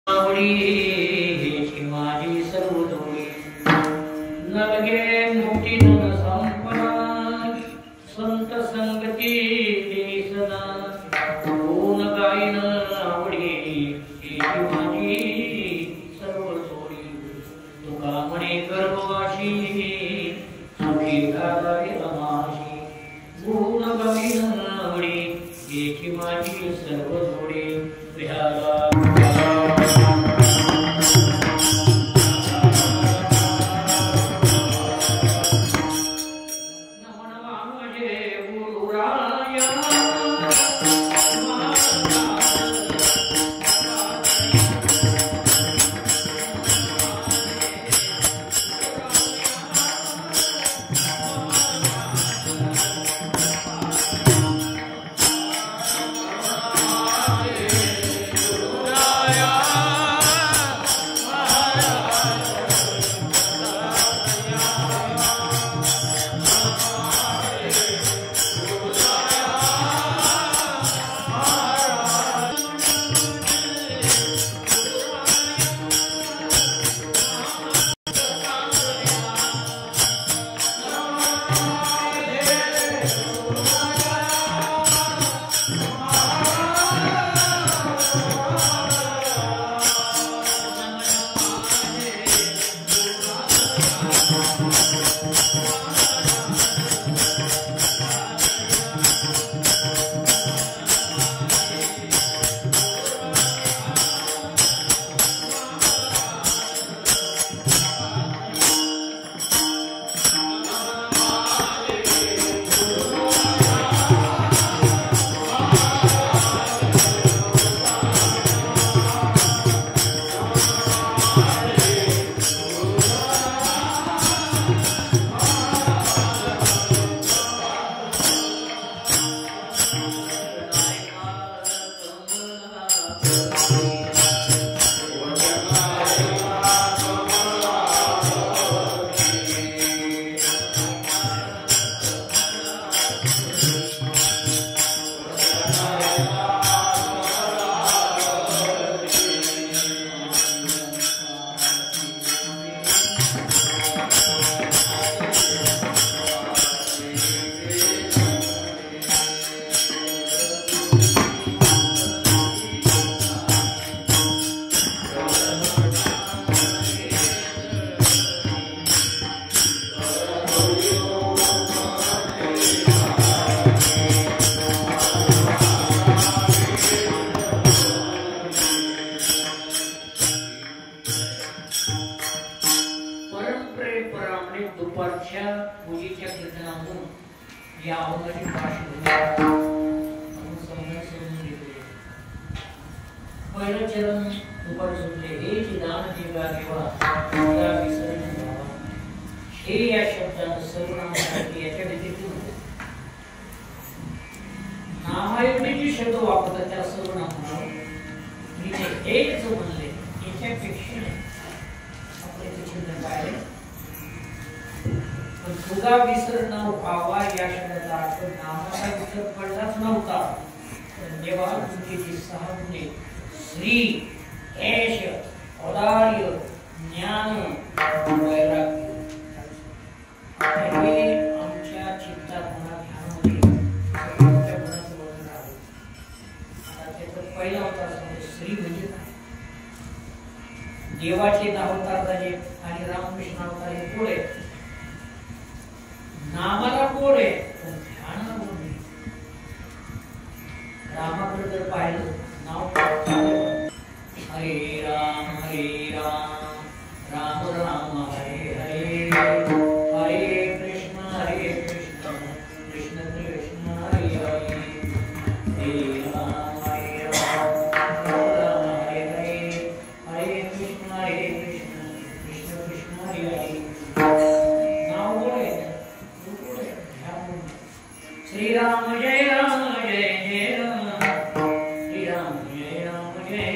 हेची माझी सर्व दोरी नलगे मोठी नन संपदा संत संगती देई सदा कोण गाईन आवडी हेची माझी सर्व दोरी तुका म्हणे गर्भवाशी सुखी गाई रमाशी गुण गाईन आवडी हेची माझी सर्व दोरी विहारा दुपारच्या पूजेच्या कीर्तनातून या अवघाची पार्श्वभूमी आपण समजून घेतले. पहिलं चरण दुपार सुटले हे जे दान देवा देवा तुला विसरून जावा हे या शब्दानं सर्वनामासाठी याच्या व्यतिरिक्त नामाऐवजी जे शब्द वापरतात त्या सर्वनामावर मी हेच म्हणले याच्यापेक्षा आपले चिंतन पाहिले. तुला विसरणं व्हावा या शब्दाचा अर्थ नामाचा विसर पडलाच नव्हता. तेव्हा तुमची जी सहा गुणे श्री ऐश औदार्य ज्ञान वैराग्य हे आमच्या चित्तात मनात ध्यानामध्ये आमच्या मनाचं वर्णन आहे. आता त्याचा पहिला अवतार सांगतो श्री म्हणजे काय. देवाचे 10 अवतार झाले आणि रामकृष्ण अवतार हे पुढे नामाला कोड आहे पण ध्यानाला कोड नाही. रामाकडे जर पाहिलं नाव हरे राम राम राम हरे हरे हरे कृष्ण कृष्ण कृष्ण हरे हरे हरे राम राम हरे हरे हरे कृष्ण कृष्ण कृष्ण हरे हरे. नाव कोड आहे. श्री राम जय जय राम श्री राम जय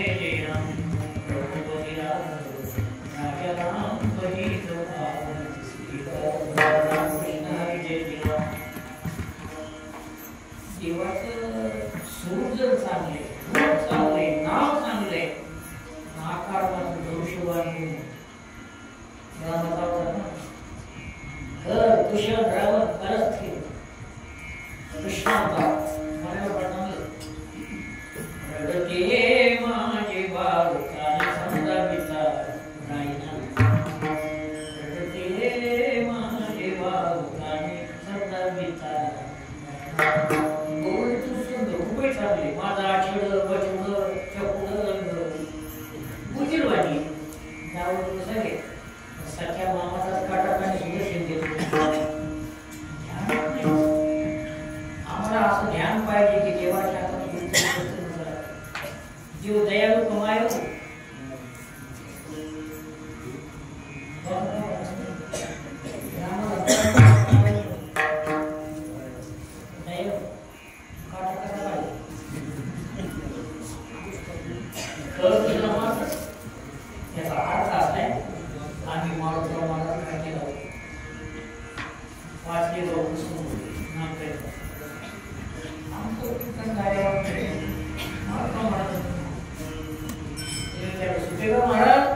तेव्हा महाराज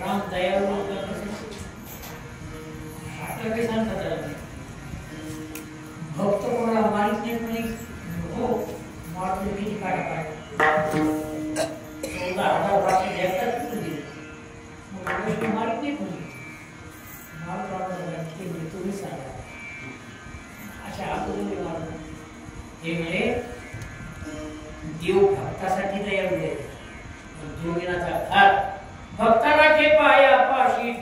राम दयाळू होता आता काही सांगतात भक्त कोणाला मारित नाही म्हणे हो मारले किती काढा काढ 14,000 वर्ष देतात तुम्ही मग गोष्ट मारित नाही म्हणे मार तुम्ही सांगा अशा आतुरते मारलं हे म्हणे देव भक्तासाठी दयाळू आहे जोगिनाचा घात भक्ताचे पाया पाशी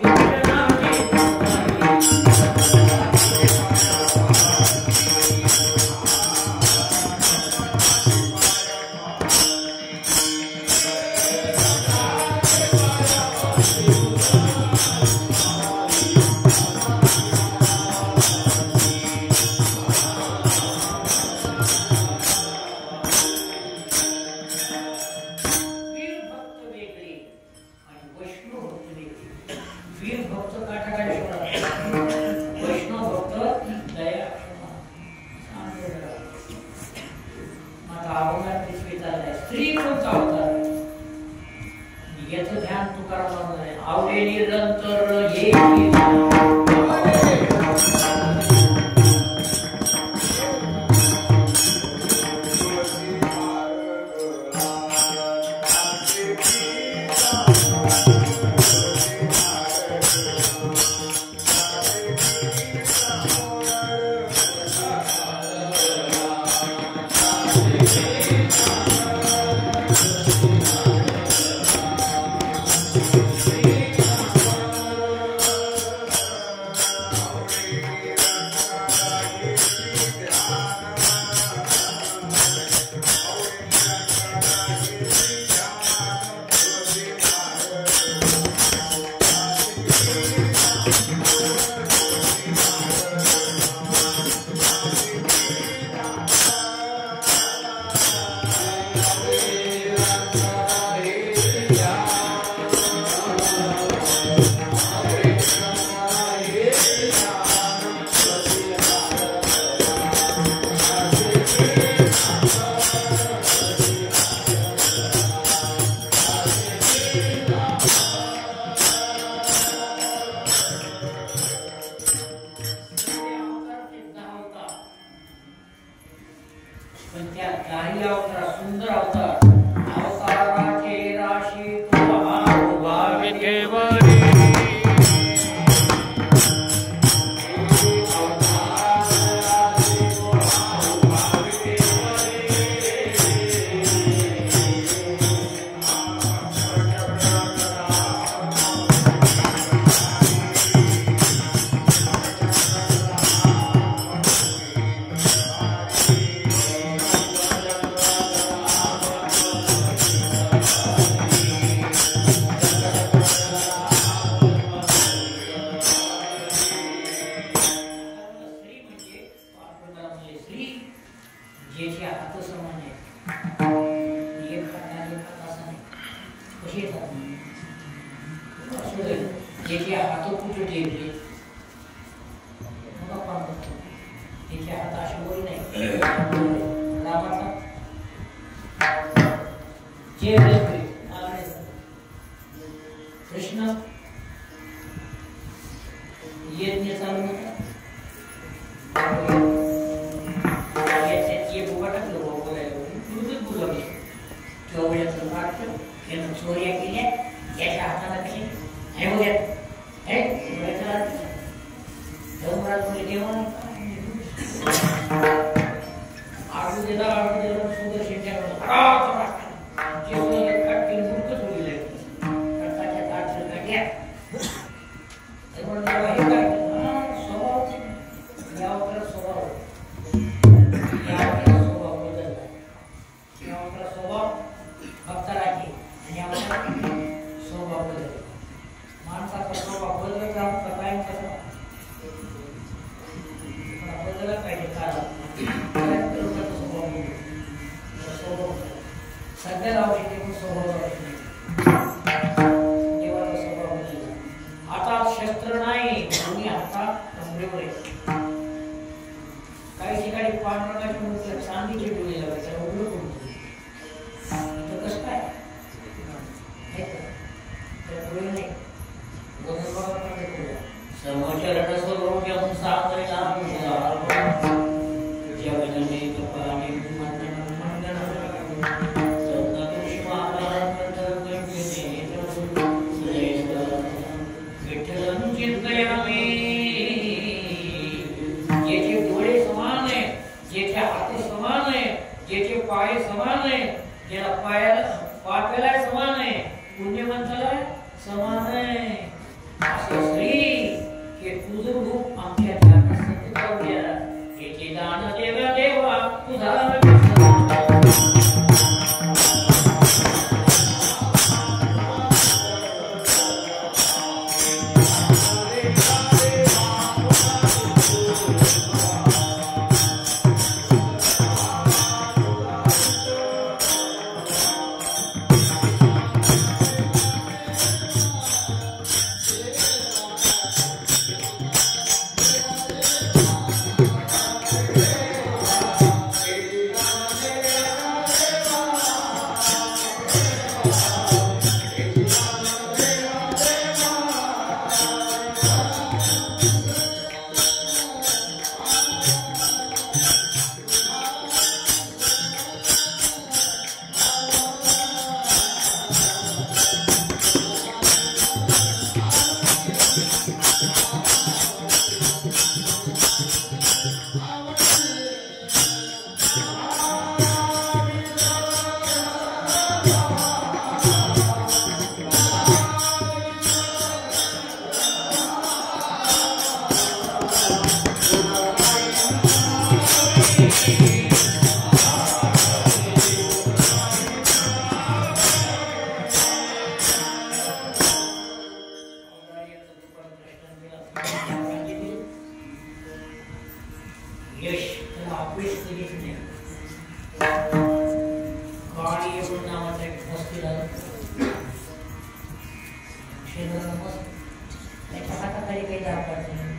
त्याच्या हाताखाली काही दाब पडत नाही.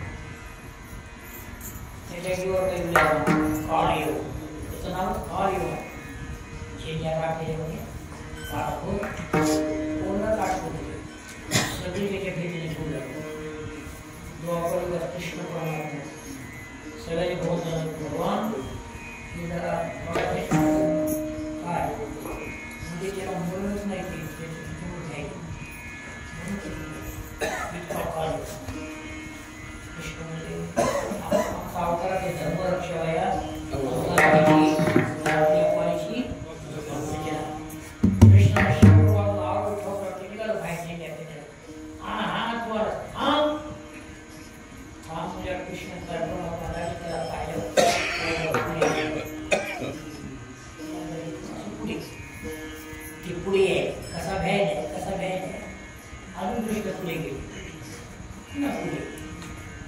त्याच्या जीवर काही काळीव, त्याचं नाव काळीव. शेंड्या काढलेले होते काढतो पूर्ण काढतो सगळी त्याच्या भेटीने बोलत द्वापर कृष्ण परमात्मा सगळे भगवान हे जरा काय म्हणजे त्याला म्हणूनच नाही की त्याची घ्यायची कृष्ण म्हणजे आमचा अवताराचे धर्मरक्षाया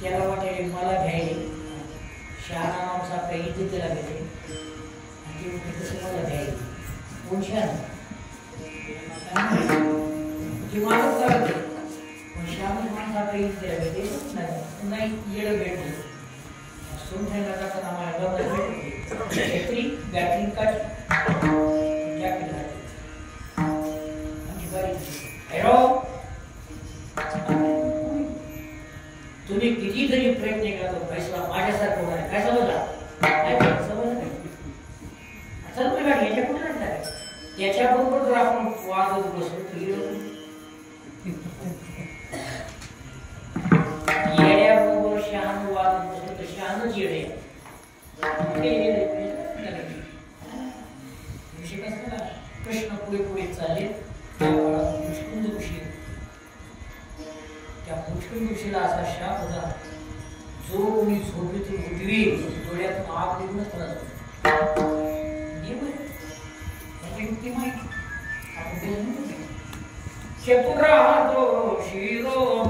त्याला वाटेल मला घ्यायले शहाणा माणसा काही इथे त्याला भेटे आणि ते कसं मला घ्यायले कोण शहाणा ती मालक करते पण शहाणा माणसा काही त्याला भेटे नाही येडं भेटले सोमठ्याला जाताना आम्हाला गवत भेटते छत्री बॅटरी काढली जॅकेट घातली आमची गाडी हॅलो तुम्ही किती तरी प्रयत्न केला तो फैसला माझ्यासारखं होणार काय समजला काय समजलं नाही असं तुम्ही गाडी याच्या कुठे आणताय त्याच्याबरोबर जर आपण वाजत बसलो तर येड्याबरोबर शहाण वाजत बसलो तर शहाणच येडे कृष्ण पुढे पुढे चालले मुष्कुंद ऋषी त्या मुष्कुंद ऋषीला असा शाप होता जो कोणी झोपेतून उठवी डोळ्यातून आग निघूनच पडत युक्ती माहिती आपण चतुरातो शिरो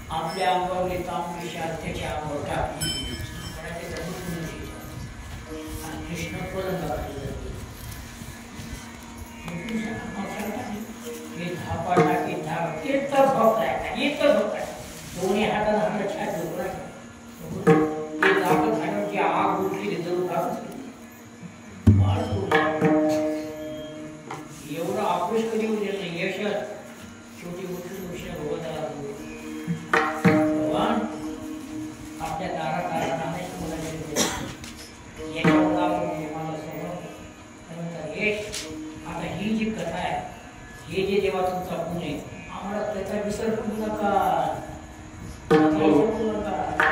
आपल्या अंगावरले तांबडी त्याच्या अंगावर टाकली आणि कृष्ण पलंग हे धापा टाकी धाप एकच भोगताय एकच भोगताय दोन्ही हाताला हात छात झोपला ते दाखत हाताची आग उठली जरूर घालून एवढं आक्रोश कधी होऊ दिलं नाही यशात शेवटी उठून कृष्ण भगवताला भगवान आपल्या दारात आणायचं आता ही जी कथा आहे हे जे देवा तुमचा गुण आहे आम्हाला त्याचा विसर करू नका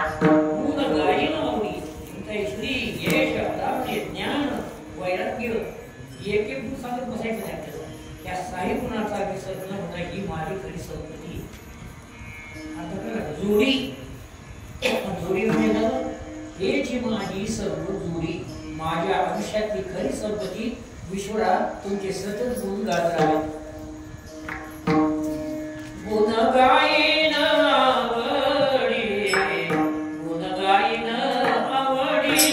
गुण गायन आवडी तुमचा श्री यश दाव्य ज्ञान वैराग्य एक एक गुण सांगत बसायचं नाही आपल्याला या साई गुणाचा विसर न होता ही माझी खरी संपत्ती आता जोडी जोडी म्हणजे हेची माझी सर्व जोडी माझ्या आयुष्यातली खरी संपत्ती विश्वरा तुमचे सतत गुण गात राहावे गुण गायन आवडी गुण गायन आवडी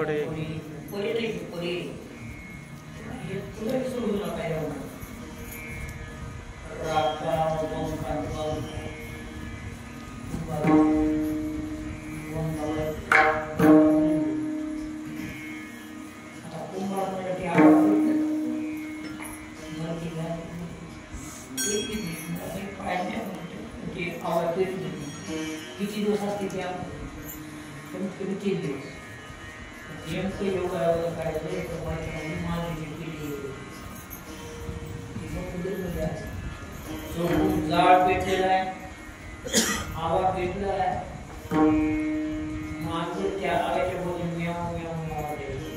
पडे पडे नाही पडे हे तुला विसरू नका यावं राका मग कांता आता कुंभारासाठी आवाज आवाज किती दिवस असते त्या कमीत कमी 3 दिवस नेमकं योगा करायचं माझी जाळ पेटलेला आहे आवाज पेटला आहे मांजर त्या आवाच्या मध्ये म्याव म्याव आवाज येतो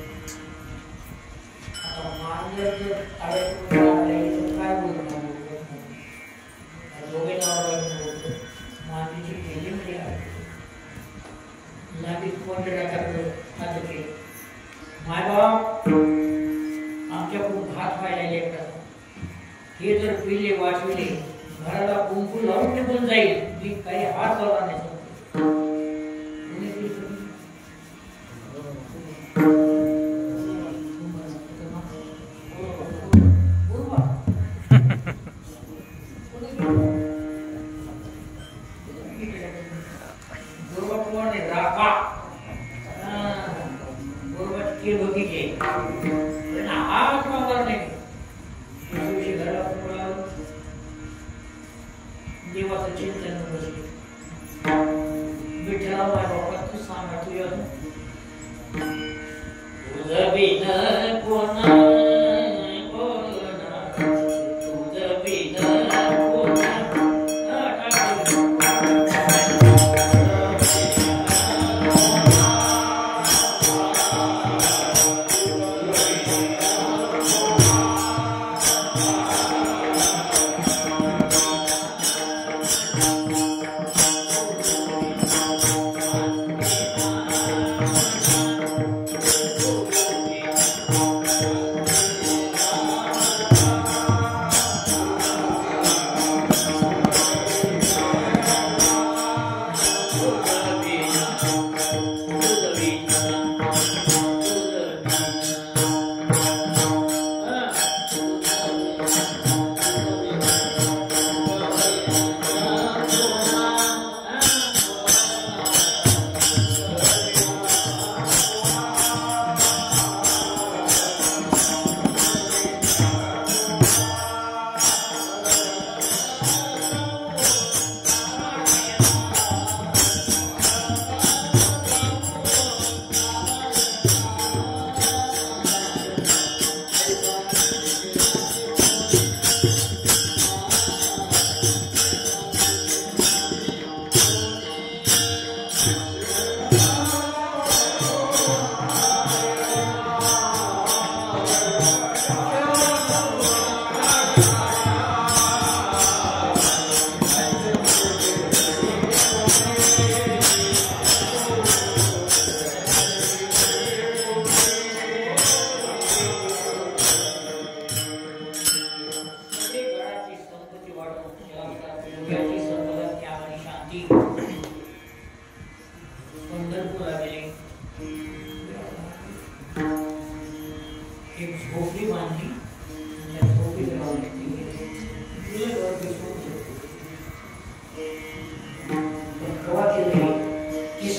आता मांजर जर आवाच्या मध्ये तर काय बोलणार दोघे मातीची केली लागेल मायबाप आमच्याकडून हात व्हायला लेकराचा हे जर पिले वाचविले घराला कुंकू लावून निघून जाईल मी काही हात लावला नाही देवाचं चिंतन बसले विठ्ठला बाबा तू सांगा तुझ्या तुझं बिन कोणा तुझं बिन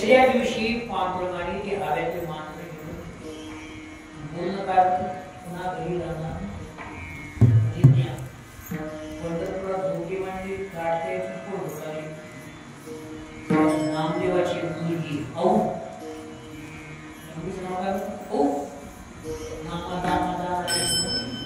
तिसऱ्या दिवशी पांडुरंगाने ते हव्याचे मात्र घेऊन पूर्ण काळ पुन्हा घरी जाणार पंढरपुरात झोपडी मांडली काढते नामदेवाची मुलगी औ नामा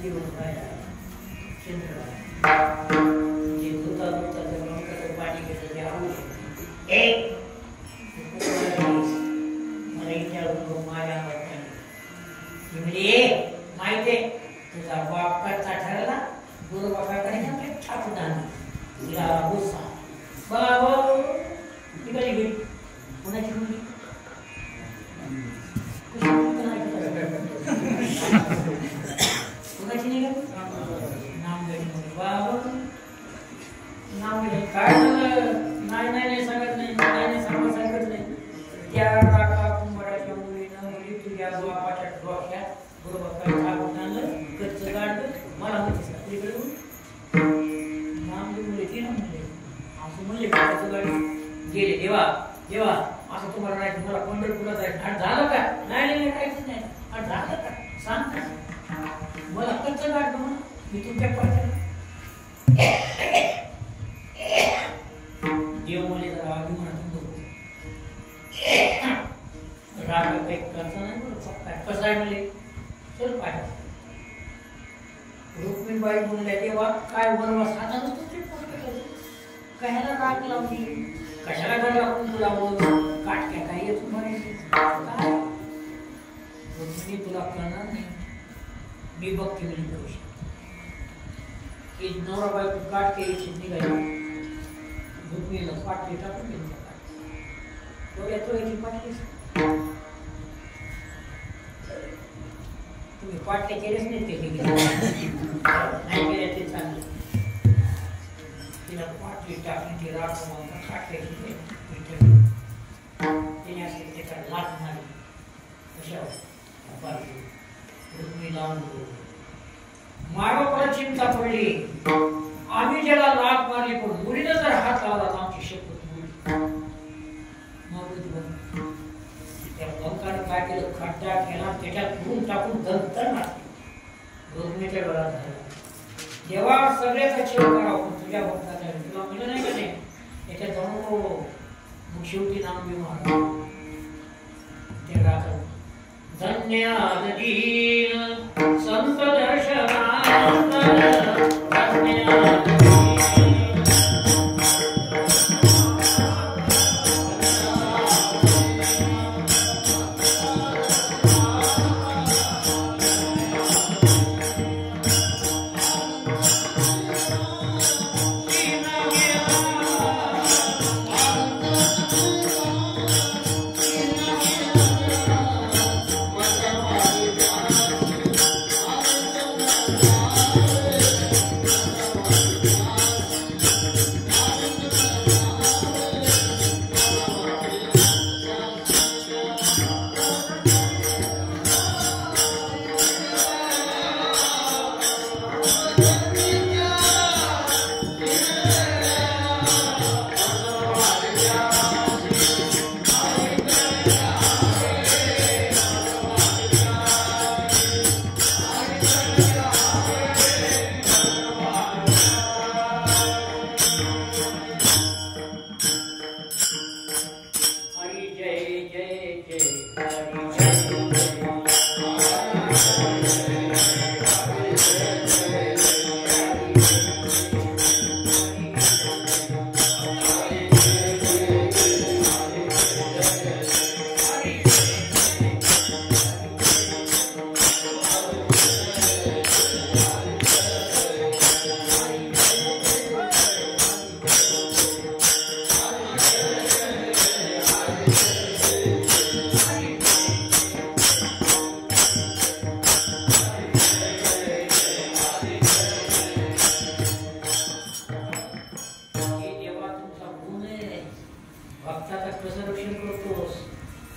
किती होत आहे चंद्र जे दुधा दुधाचं पाणी घेतं ते आवडतं एक मला विचारून माझ्या माहिती आहे तुझा बाप करता ठरला गुरु बापाकडे छाप दान तिला गुस्सा बाबा ती कधी गेली कोणाची मुलगी कोणाची नाही का नाम घेतलं बाबा नाव घेतलं काय झालं नाही सांगत नाही सांगत नाही त्या काका कुंभाराच्या मुलीनं तुझ्या बापाच्या डोक्यात बरोबर आणलं कच्च काढलं मला म्हणते नाम मुले ती ना म्हणले असं म्हणले कच्च गाडी गेले देवा देवा असं तुम्हाला नाही मला पंढरपूरला जायचं झालं का नाही काहीच नाही झालं का सांग का मला कच्च काढलं म्हणून मी तुमच्या पडते देव म्हणले जरा आधी म्हणा राग काही करता नाही बरं कसं आहे म्हणले चल पाय रुक्मिणबाई म्हणल्या तेव्हा काय वनवास आता कशाला राग लावली कशाला घर लागून तुला काटक्या काही येत काय रुक्मिणी तुला कळणार नाही मी बघते म्हणजे करू शकतो की नवरा बायको काटके निघाली रुक्मिणीला पाटली टाकून गेली तो याची पाटली तुम्ही पाटले केलेच नाही ते नाही केले ते चांगले तिला पाटली टाकली ती राख काटल्याची तिने असे त्याच्यात लाट मारली कशावर रुक्मिणी लावून मागावर चिंता पडली आम्ही ज्याला लाट मारली पण मुलीनं जर हात लावला तर आमची शपथ मुली त्या पंखाने काय केलं खड्डा केला त्याच्यात धुवून टाकून दंतर मारली रुक्मिणीच्या डोळ्यात झाला जेव्हा सगळ्याचा छेद करावं तुझ्या भक्ताच्या तुला मिळलं नाही का नाही त्याच्यात जाऊन मग शेवटी नाम घेऊन आला ते राजा धन्य दीन संत दर्शनानंद धन्य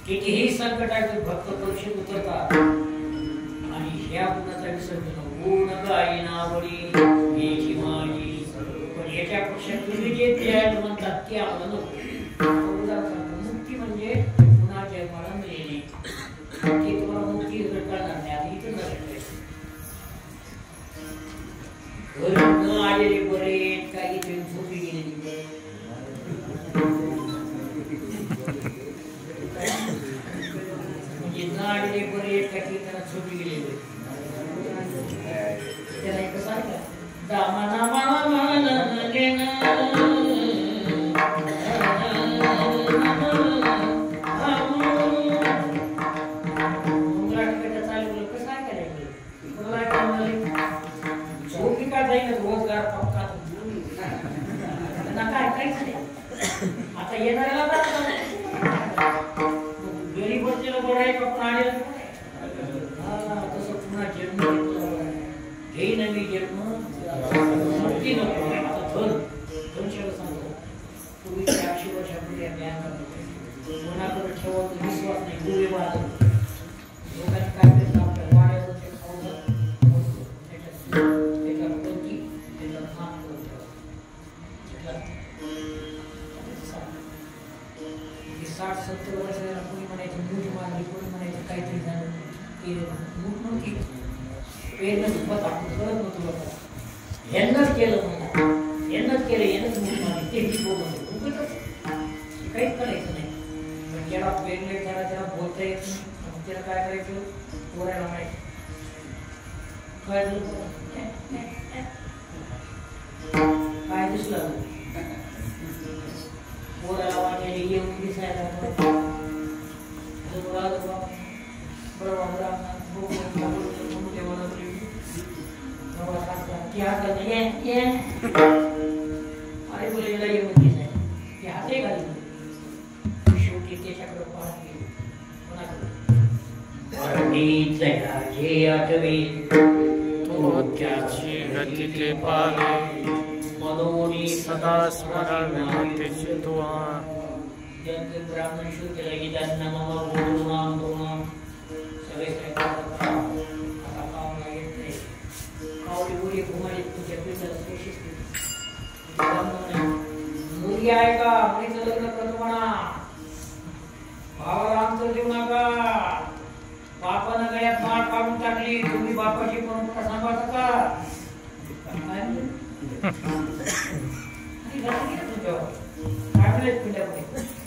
कितीही संकटाचे भक्त परीक्षेत उतरतात आणि ह्या गुणाचा विसर्जन गुण गायनावळी याची माझी पण याच्यापेक्षा तुम्ही जे ध्यान म्हणतात ते आम्हाला मुक्ती म्हणजे गुणाच्या मरण येणे ते तुम्हाला मुक्ती करणार नाही आता इथं घर न आलेले बरे काही ते झोपी गेलेली म्हणजे न आलेले बरे काही त्यांना झोपी गेलेले आता येणाऱ्याला घरी बसलेला बघायचं प्राणी तसं पुन्हा जन्म घेईन मी जन्म नक्की नको. आता दोन शब्द सांगतो. पूर्वी 400 वर्षापूर्वी ज्ञान कोणाकडे ठेवत विश्वास नाही. गुरे वाद लोकांनी काय करतात आपल्या वाड्यावर ते खाऊन त्याच्यावर टोकी त्याच्यावर काम करून ठेवतात. 60-70 वर्षाला कोणी म्हणायचं मूठ मारली, कोणी म्हणायचं काहीतरी झालं ते मूठ नव्हती पेरलं सुद्धा आपण करत नव्हतो. लोक यांनाच केलं म्हणा, यांनाच केलं, यांनाच मूठ मारली ते काहीच करायचं नाही. पण ज्याला पेरले त्याला बोलता येत नाही. त्याला काय करायचं पोरायला माहिती काय काय दिसलं पोराला वाटायला येऊन दिसायला अरे बोलायला येऊन दिसायला ते हाते घालून शेवटी त्याच्याकडे पाहत गेलो. कोणाकडे आठवे तो त्याची गती ते पाले मनोनी सदा स्मरावे मातेचे तुआ ब्राह्मण शुद्धीला गीतांना नवा गुरुनाम गुरुनाम सगळे आता कावला येते कावडी मुली घुमाली तुझ्या पिंडाला स्पेशिस मुलगी आहे का मुलीचं लग्न करतो म्हणा. भावाला अंतर देऊ नका. बापानं गळ्यात माळ काढून टाकली, तुम्ही बापाची परंपरा सांभाळता का?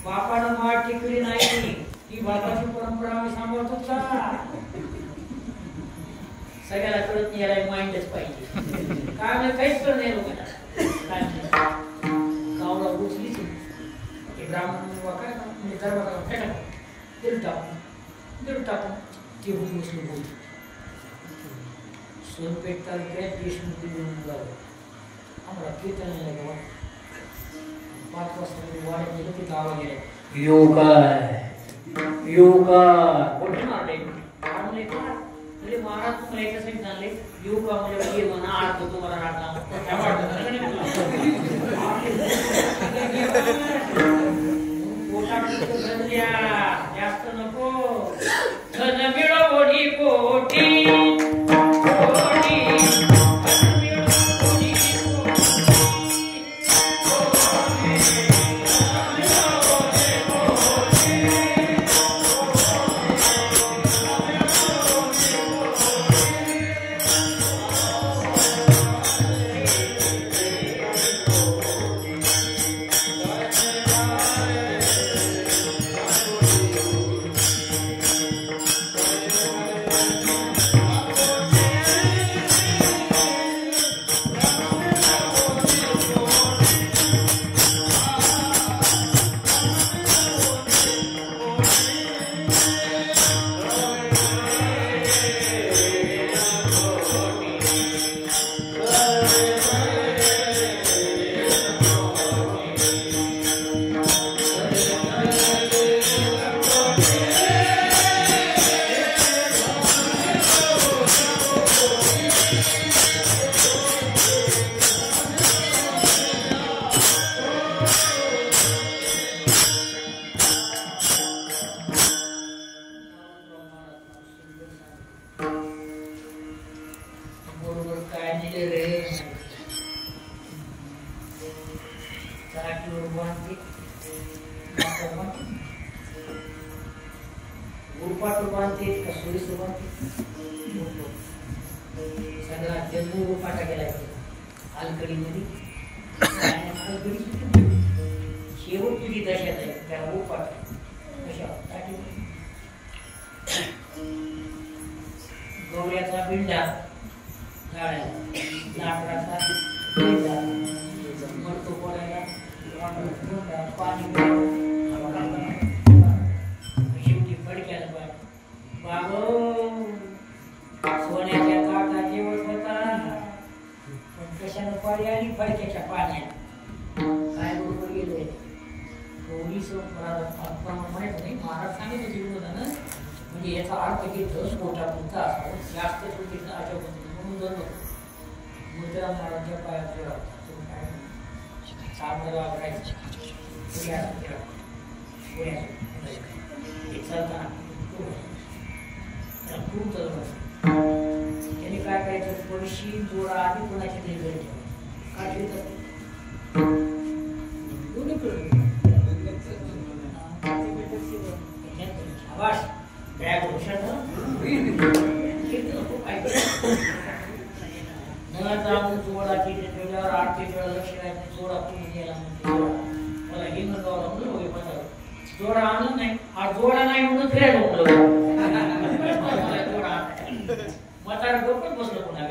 बापानं माळ टिकली नाही ही बापाची परंपरा आम्ही सांभाळतो का? सगळ्याला कळत नाही, याला माइंडच पाहिजे. काय म्हणजे काहीच कळत नाही लोकांना. गावला उचलीच ब्राह्मण काय म्हणजे दरवाजा फेटा दिल टाकून ते होऊन बसलो बोल. सोनपेठ तालुक्यात देशमुख आम्हाला कीर्तनाला गेला. 5 वाजता वाड्यात गेलो ते गावा गेले. योगा कुठे मारले म्हणजे महाराज तुम्हाला याच्यासाठी सांगले योगा म्हणजे म्हणा अर्थ तुम्हाला राखला जास्त नको धन मिळवणी कोटी सगळा जन्म रूपाटा गेला आलकडीमध्ये शेवट तुझी दशात आहे त्या रूपाट कशा गौऱ्याचा बिंडा लाकडाचा मरतो बोलायला पाणी शेवटी फडक्याला बाबो सोन्याच्या ताटात जेवत होता पण कशानं पाणी आली फडक्याच्या पाण्यात काय बरोबर गेले पोलीस माहित नाही महाराज सांगितलं तिकडून होता ना म्हणजे याचा अर्थ घेतो पोटापुरता असावं जास्त चुकीचं अशा म्हणून जर मुद्रा महाराजच्या पायात सामोरं वापरायचं खूप त्यांनी काय करायचं थोडीशी जोडा आधी कोणाची तरी घरी काय ठेवत आवाज बॅग लक्षात जोडा केली त्याच्यावर आरती वेळा लक्ष द्यायचं जोडा कुणी गेला मला हिंमत गावला म्हणून जोडा आणलं नाही हा जोडा नाही म्हणून फिरायला मोकलं जोडा म्हातारा डोकं बसलं पुन्हा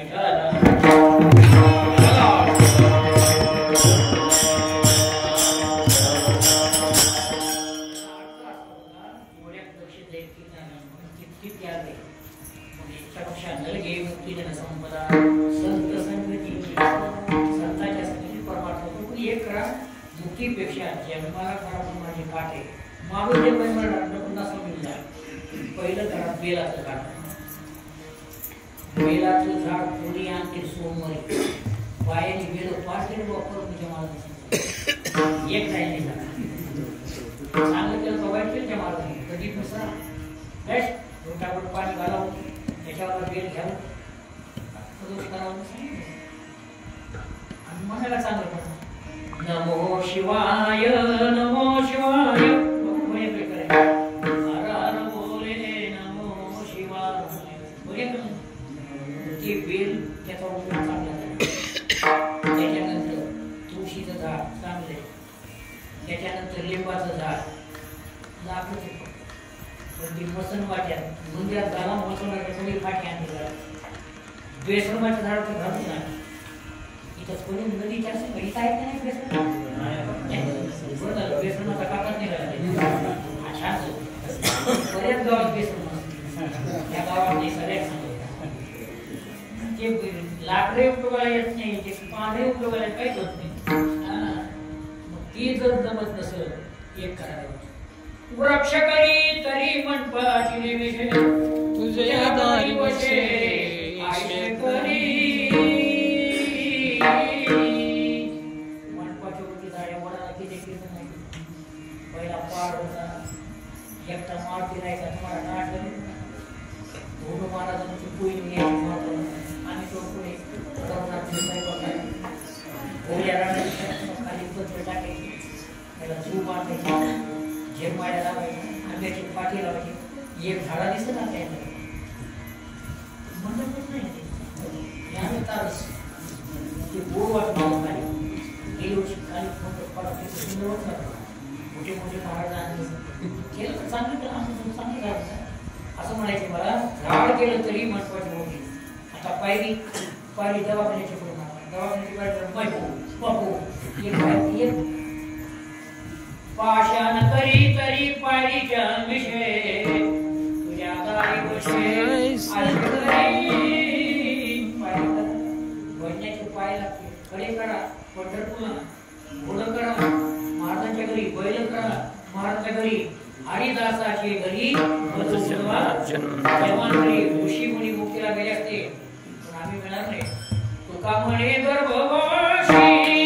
मुक्तीपेक्षा जन्माला घरातून माझे काटे माणूस जे पहिलं घरात बेलाचं झाड बेलाचं झाड कोणी आणते सोमवारी बायाने बेल पाच केलं वापर तुझ्या मला एक राहिले चांगलं केलं तर वाईट केलं त्या मला कधी दुसरा बस रोटावर पाणी घालावं त्याच्यावर बेल घ्यावं करावं आणि म्हणायला चांगलं पडतं नमो शिवाय नमो शिवाय हर बोले नमो शिवाय बोले ते बेल त्याचा उपयोग चांगला झाला त्याच्यानंतर तुळशीचं झाड चांगले त्याच्यानंतर लिंबाचं झाड लाकूड पण ती मसन वाट्यात मंदिरात झाला मसन वाट्यात कोणी फाटी आणली बेसरमाचं झाड तर घालून नाही कोणी नदीच्या इथं आहे का नाही बेसरमाचा काकाच निघाला छान बऱ्याच गावात बेसरमा त्या गावात नाही सगळ्यात ते लाकडे उपयोगाला येत नाही ते पाने उपयोगाला काहीच होत नाही मग ती जर जमत नसेल एक करायला वृक्ष करी तरी मंडपाची विषय तुझे दारी वशे आशे करी पहिला पाड होता एकटा माळ फिरायचा तुम्हाला नाट धोंडू महाराजांची पोळी आम्ही तो पुढे गोळ्या खाली पत्र टाकायची त्याला झू बांधायची झेरमाळ्या लावायची आंब्याची पाठी लावायची एक झाडा दिसत ना त्याला म्हणतच नाही याने तारस ते बोर वाटणार खाली गेली वर्षी खाली सुंदर होत मोठे मोठे महाराज केलं तर चांगलं केलं आम्ही चांगलं करायचं असं म्हणायचे मला झाड केलं तरी महत्वाची मोठी आता पायरी दवाखान्याची पुढे दवाखान्याची बापू एक पाषाण करी तरी पायरीच्या विषय तुझ्या दारी वशे वैज्ञाचे पाय लागते कडे करा पंढरपूरला घोडं करा महाराजांच्या घरी बैल करा महाराजांच्या घरी हरिदासाचे घरी जवान घरी ऋषी मुनी मुक्तीला गेले असते पण आम्ही मिळणार नाही तुका म्हणे गर्भवाशी